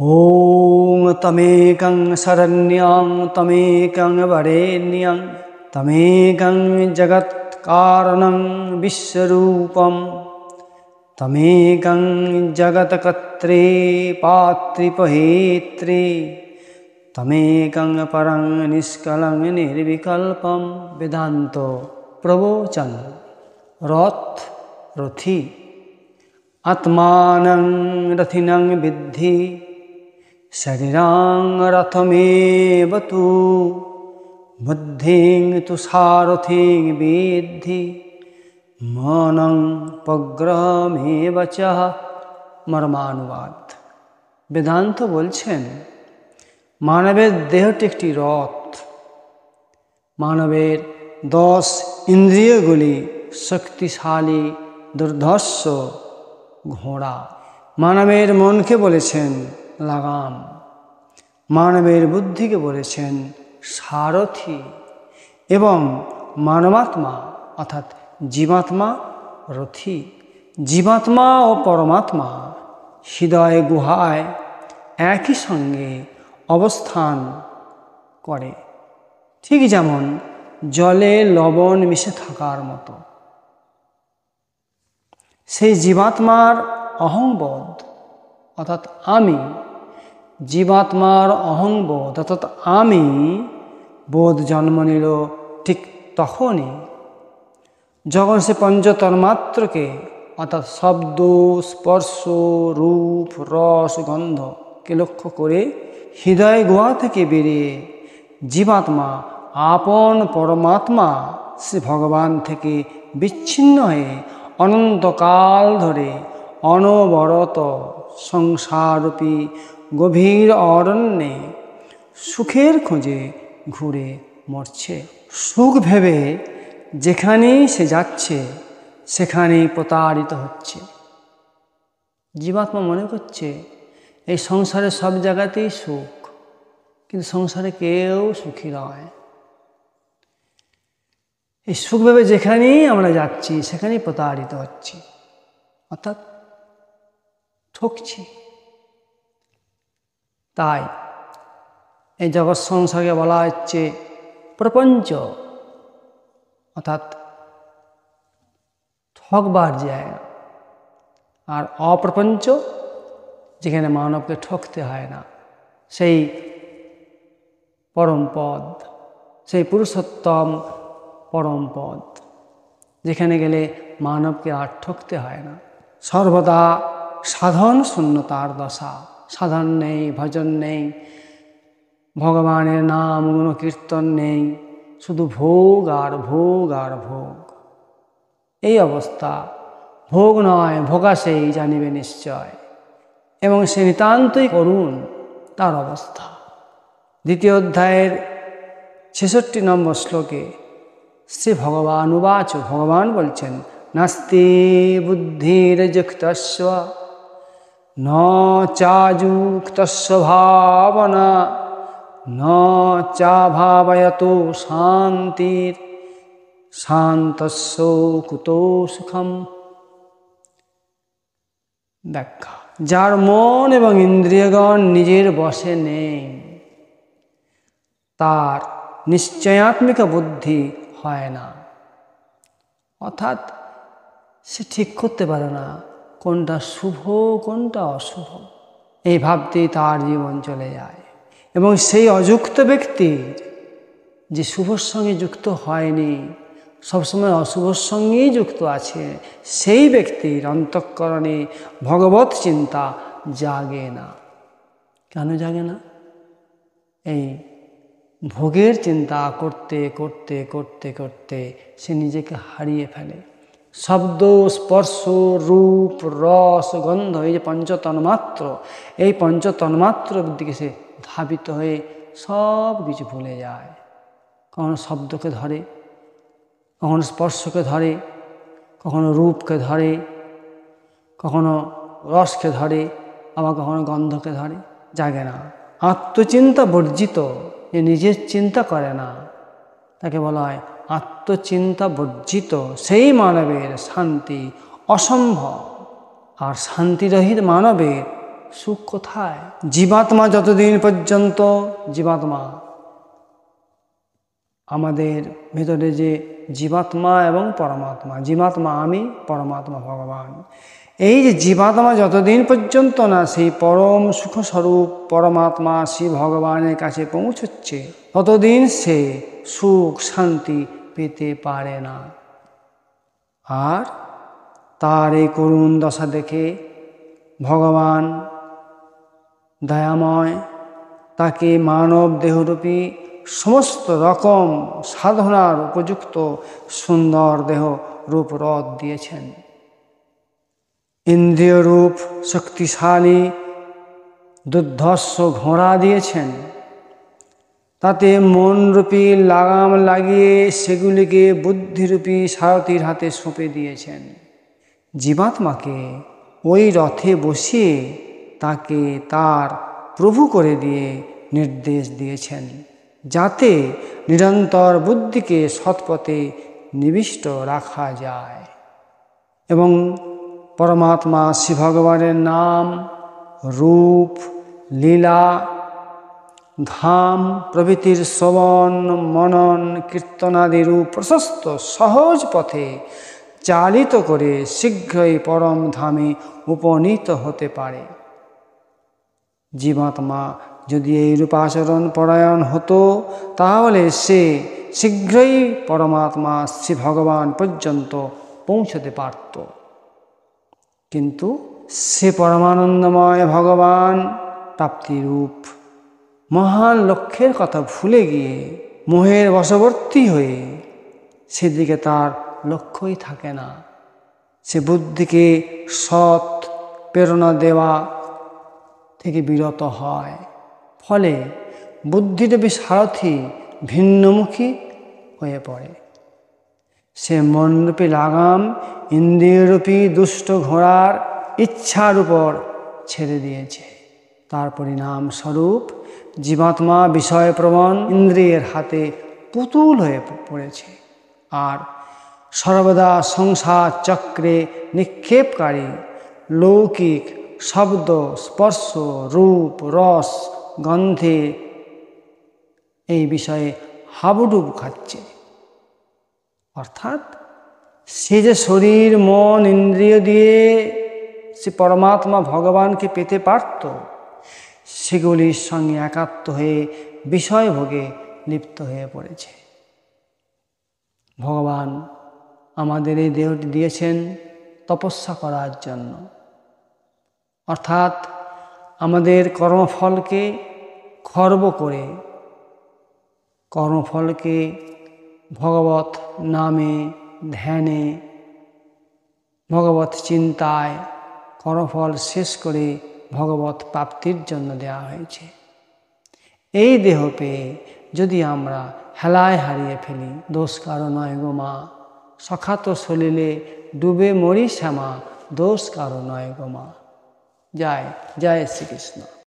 ॐ तमेकं शरण्यं तमेकं वरेण्यं तमेकं जगत्कारणं विश्वरूपं तमेकं जगत्कर्त्री पात्रिपहेत्री तमेकं परं निष्कलं निर्विकल्पं वेदांत प्रवचन रथ रथी आत्मानं रथिनं विद्धि शरीरां रथमेव तु बुद्धिं तु सारथिं विद्धि मनं पग्रहमेव च। मर्मानुवाद। वेदांत বলছেন মানবের দেহটি একটি রথ। মানবের 10 ইন্দ্রিয়গুলি শক্তিশালী দুর্ধর্ষ ঘোড়া। মানবের মনকে বলেছেন লাগাম, মানবের বুদ্ধিকে বলেছেন সারথি এবং মানবাত্মা অর্থাৎ জীবাত্মা রথী। জীবাত্মা ও পরমাত্মা হৃদয় গুহায় একই সঙ্গে অবস্থান করে, ঠিক যেমন জলে লবণ মিশে থাকার মতো। সেই জীবাত্মার অহংবোধ অর্থাৎ আমি, জীবাত্মার অহংবোধ অর্থাৎ আমি বোধ জন্ম নিল ঠিক তখনই যখন সে পঞ্চতন্মাত্রকে অর্থাৎ শব্দ স্পর্শ রূপ রস গন্ধকে লক্ষ্য করে হৃদয় গুহা থেকে বেরিয়ে জীবাত্মা আপন পরমাত্মা সে ভগবান থেকে বিচ্ছিন্ন হয়ে অনন্তকাল ধরে অনবরত সংসাররূপী গভীর অরণ্যে সুখের খোঁজে ঘুরে মরছে। সুখ ভেবে যেখানেই সে যাচ্ছে সেখানেই প্রতারিত হচ্ছে। জীবাত্মা মনে করছে এই সংসারে সব জায়গাতেই সুখ, কিন্তু সংসারে কেউ সুখী নয়। এই সুখ ভেবে যেখানেই আমরা যাচ্ছি সেখানেই প্রতারিত হচ্ছি, অর্থাৎ ঠকছি। তাই এই জগৎ সংসারকে বলা হচ্ছে প্রপঞ্চ, অর্থাৎ ঠকবার জায়গা, আর অপ্রপঞ্চ যেখানে মানবকে ঠকতে হয় না, সেই পরম পদ, সেই পুরুষোত্তম পরম পদ, যেখানে গেলে মানবকে আর ঠকতে হয় না। সর্বদা সাধন শূন্যতার দশা, সাধন নেই, ভজন নেই, ভগবানের নাম গুণ কীর্তন নেই, শুধু ভোগ আর ভোগ আর ভোগ। এই অবস্থা ভোগ নয় ভোগাসেই জানিবে নিশ্চয়, এবং সে নিতান্তই করুণ তার অবস্থা। দ্বিতীয় অধ্যায়ের 66 নম্বর শ্লোকে শ্রী ভগবান উবাচ, ভগবান বলছেন নাস্তি বুদ্ধির্যুক্তস্য ন চাযুক্তস্য ভাবনা ন চাভাবয়তো শান্তির শান্তস্য কুতো সুখম। ব্যাখ্যা: যার মন এবং ইন্দ্রিয়গণ নিজের বশে নেই তার নিশ্চয়াত্মিক বুদ্ধি হয় না, অর্থাৎ সে ঠিক করতে পারে না কোনটা শুভ কোনটা অশুভ। এই ভাবতেই তার জীবন চলে যায়, এবং সেই অযুক্ত ব্যক্তির যে শুভর সঙ্গে যুক্ত হয়নি, সবসময় অশুভর সঙ্গেই যুক্ত আছে, সেই ব্যক্তির অন্তঃকরণে ভগবত চিন্তা জাগে না। কেন জাগে না? এই ভোগের চিন্তা করতে করতে করতে করতে সে নিজেকে হারিয়ে ফেলে। শব্দ স্পর্শ রূপ রস গন্ধ, এই যে পঞ্চতন্মাত্র, এই পঞ্চতন্মাত্রর দিকে সে ধাবিত হয়ে সব কিছু ভুলে যায়। কখনো শব্দকে ধরে, কখনো স্পর্শকে ধরে, কখনো রূপকে ধরে, কখনো রসকে ধরে, আবার কখনো গন্ধকে ধরে। জাগে না। আত্মচিন্তা বর্জিত, যে নিজের চিন্তা করে না, তাকে বলা হয় আত্মচিন্তা বর্জিত। সেই মানবের শান্তি অসম্ভব। আর শান্তিরহিত মানবের সুখ কোথায়? জীবাত্মা যতদিন পর্যন্ত জীবাত্মা আমাদের ভেতরে যে জীবাত্মা এবং পরমাত্মা, জীবাত্মা আমি, পরমাত্মা ভগবান, এই যে জীবাত্মা যতদিন পর্যন্ত না সেই পরম সুখস্বরূপ পরমাত্মা শ্রী ভগবানের কাছে পৌঁছচ্ছে ততদিন সে সুখ শান্তি পেতে পারে না। আর তার এই করুণ দশা দেখে ভগবান দয়াময় তাকে মানব দেহরূপী সমস্ত রকম সাধনার উপযুক্ত সুন্দর দেহ রূপ রথ দিয়েছেন। ইন্দ্রিয় রূপ শক্তিশালী দুর্ধর্ষ ঘোড়া দিয়েছেন। তাতে মনরূপী লাগাম লাগিয়ে সেগুলিকে বুদ্ধিরূপী সারথীর হাতে সঁপে দিয়েছেন। জীবাত্মাকে ওই রথে বসিয়ে তাকে তার প্রভু করে দিয়ে নির্দেশ দিয়েছেন, যাতে নিরন্তর বুদ্ধিকে সৎপথে নিবিষ্ট রাখা যায় এবং পরমাত্মা শ্রী ভগবানের নাম, রূপ, লীলা, ধাম প্রভৃতির শ্রবণ মনন কীর্তনাদিরূপ প্রশস্ত সহজ পথে চালিত করে শীঘ্রই পরম ধামে উপনীত হতে পারে। জীবাত্মা যদি এই রূপাচরণ পরায়ণ হতো তাহলে সে শীঘ্রই পরমাত্মা শ্রী ভগবান পর্যন্ত পৌঁছতে পারত। কিন্তু সে পরমানন্দময় ভগবান প্রাপ্তিরূপ মহান লক্ষ্যের কথা ভুলে গিয়ে মোহের বশবর্তী হয়ে সেদিকে তার লক্ষ্যই থাকে না। সে বুদ্ধিকে সৎ প্রেরণা দেওয়া থেকে বিরত হয়। ফলে বুদ্ধিরূপী সারথি ভিন্নমুখী হয়ে পড়ে। সে মনরূপী লাগাম ইন্দ্রিয়রূপী দুষ্ট ঘোড়ার ইচ্ছার উপর ছেড়ে দিয়েছে। তার পরিণাম স্বরূপ জীবাত্মা বিষয়প্রবণ ইন্দ্রিয়ের হাতে পুতুল হয়ে পড়েছে আর সর্বদা সংসার চক্রে নিক্ষেপকারী লৌকিক শব্দ, স্পর্শ, রূপ, রস, গন্ধে এই বিষয়ে হাবুডুবু খাচ্ছে। অর্থাৎ সে যে শরীর মন ইন্দ্রিয় দিয়ে সে পরমাত্মা ভগবানকে পেতে পারত, সেগুলির সঙ্গে একাত্ম হয়ে বিষয়ভোগে লিপ্ত হয়ে পড়েছে। ভগবান আমাদের এই দেহটি দিয়েছেন তপস্যা করার জন্য, অর্থাৎ আমাদের কর্মফলকে খর্ব করে কর্মফলকে ভগবত নামে ধ্যানে ভগবত চিন্তায় কর্মফল শেষ করে ভগবত প্রাপ্তির জন্য দেওয়া হয়েছে। এই দেহ পেয়ে যদি আমরা হেলায় হারিয়ে ফেলি, দোষ কারো নয় গো মা, সখাত সলিলে ডুবে মরি শ্যামা, দোষ কারো নয় গো মা। জয় জয় শ্রীকৃষ্ণ।